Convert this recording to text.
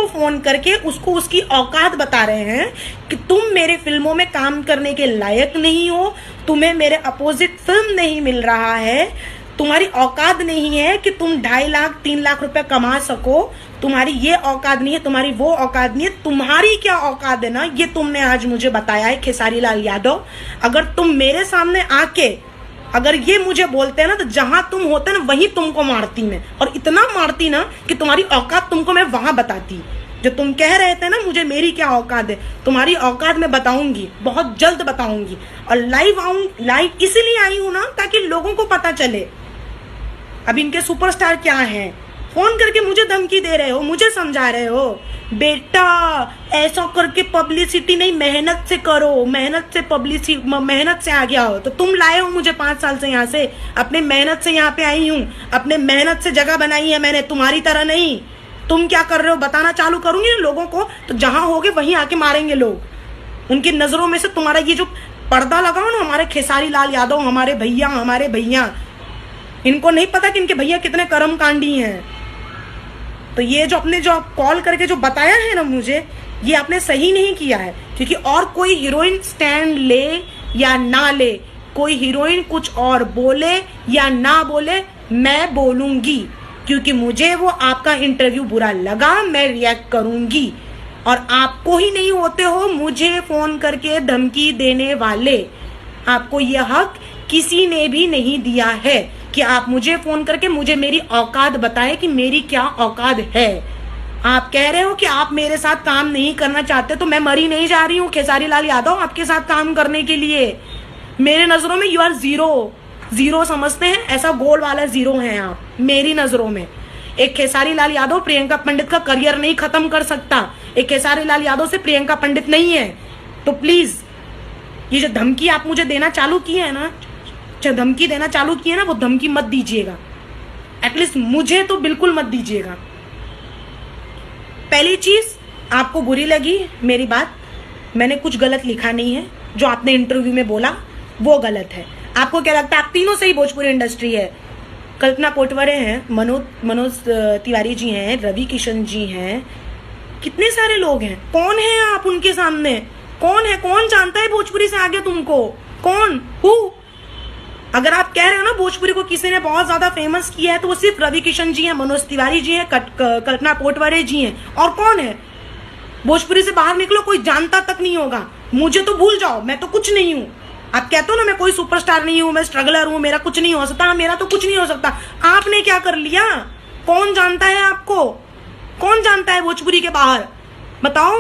Phone करके उसको उसकी औकात बता रहे हैं कि तुम मेरे फिल्मों में काम करने के लायक नहीं हो, तुम्हें मेरे अपोजिट फिल्म नहीं मिल रहा है, तुम्हारी औकात नहीं है कि तुम 2.5 लाख 3 लाख रुपए कमा सको, तुम्हारी ये औकात नहीं है, तुम्हारी वो औकात नहीं है। तुम्हारी क्या औकात है ना, ये तुमने आज मुझे बताया है खेसारी लाल यादव। अगर तुम मेरे सामने आके अगर ये मुझे बोलते हैं ना, तो जहां तुम होते ना वहीं तुमको मारती मैं, और इतना मारती ना कि तुम्हारी औकात तुमको मैं वहां बताती। जो तुम कह रहे थे ना मुझे मेरी क्या औकात है, तुम्हारी औकात मैं बताऊंगी, बहुत जल्द बताऊंगी। और लाइव इसलिए आई हूं ना ताकि लोगों को पता चले अब इनके सुपरस्टार क्या हैं। फोन करके मुझे धमकी दे रहे हो, मुझे समझा रहे हो, बेटा ऐसा करके पब्लिसिटी नहीं, मेहनत से करो, मेहनत से पब्लिसिटी, मेहनत से आ गया हो। तो तुम लाए हो मुझे 5 साल से यहाँ से, अपने मेहनत से यहाँ पे आई हूँ, अपने मेहनत से जगह बनाई है मैंने, तुम्हारी तरह नहीं। तुम क्या कर रहे हो बताना चालू करूंगी ना लोगों को, तो जहां होगे वहीं आके मारेंगे लोग। उनकी नजरों में से तुम्हारा ये जो पर्दा लगाओ ना, हमारे खेसारी लाल यादव, हमारे भैया, इनको नहीं पता कि इनके भैया कितने कर्मकांडी हैं। तो ये जो अपने जो कॉल करके जो बताया है ना मुझे, ये आपने सही नहीं किया है। क्योंकि और कोई हीरोइन स्टैंड ले या ना ले, कोई हीरोइन कुछ और बोले या ना बोले, मैं बोलूंगी, क्योंकि मुझे वो आपका इंटरव्यू बुरा लगा, मैं रिएक्ट करूंगी। और आपको ही नहीं होते हो मुझे फोन करके धमकी देने वाले, आपको ये हक किसी ने भी नहीं दिया है कि आप मुझे फोन करके मुझे मेरी औकात बताएं कि मेरी क्या औकात है। आप कह रहे हो कि आप मेरे साथ काम नहीं करना चाहते, तो मैं मरी नहीं जा रही हूँ खेसारी लाल यादव आपके साथ काम करने के लिए। मेरे नजरों में यू आर जीरो समझते हैं, ऐसा गोल वाला जीरो हैं आप मेरी नजरों में। एक खेसारी लाल यादव प्रियंका पंडित का करियर नहीं खत्म कर सकता, एक खेसारी लाल यादव से प्रियंका पंडित नहीं है। तो प्लीज ये जो धमकी आप मुझे देना चालू किए है ना, जो धमकी देना चालू किए ना, वो धमकी मत दीजिएगा, एटलीस्ट मुझे तो बिल्कुल मत दीजिएगा। पहली चीज, आपको बुरी लगी मेरी बात, मैंने कुछ गलत लिखा नहीं है, जो आपने इंटरव्यू में बोला वो गलत है। आपको क्या लगता है आप तीनों से ही भोजपुरी इंडस्ट्री है, कल्पना कोटवारे हैं, मनोज तिवारी जी हैं, रवि किशन जी हैं, कितने सारे लोग हैं। कौन है आप उनके सामने, कौन है, कौन जानता है भोजपुरी से आगे तुमको, कौन हु? अगर आप कह रहे हो ना भोजपुरी को किसी ने बहुत ज्यादा फेमस किया है, तो वो सिर्फ रवि किशन जी हैं, मनोज तिवारी जी हैं, कल्पना कोटवारे जी हैं, और कौन है? भोजपुरी से बाहर निकलो, कोई जानता तक नहीं होगा। मुझे तो भूल जाओ, मैं तो कुछ नहीं हूँ। आप कहते हो ना मैं कोई सुपरस्टार नहीं हूं, मैं स्ट्रगलर हूं, मेरा कुछ नहीं हो सकता, मेरा तो कुछ नहीं हो सकता। आपने क्या कर लिया? कौन जानता है आपको? कौन जानता है भोजपुरी के बाहर? बताओ।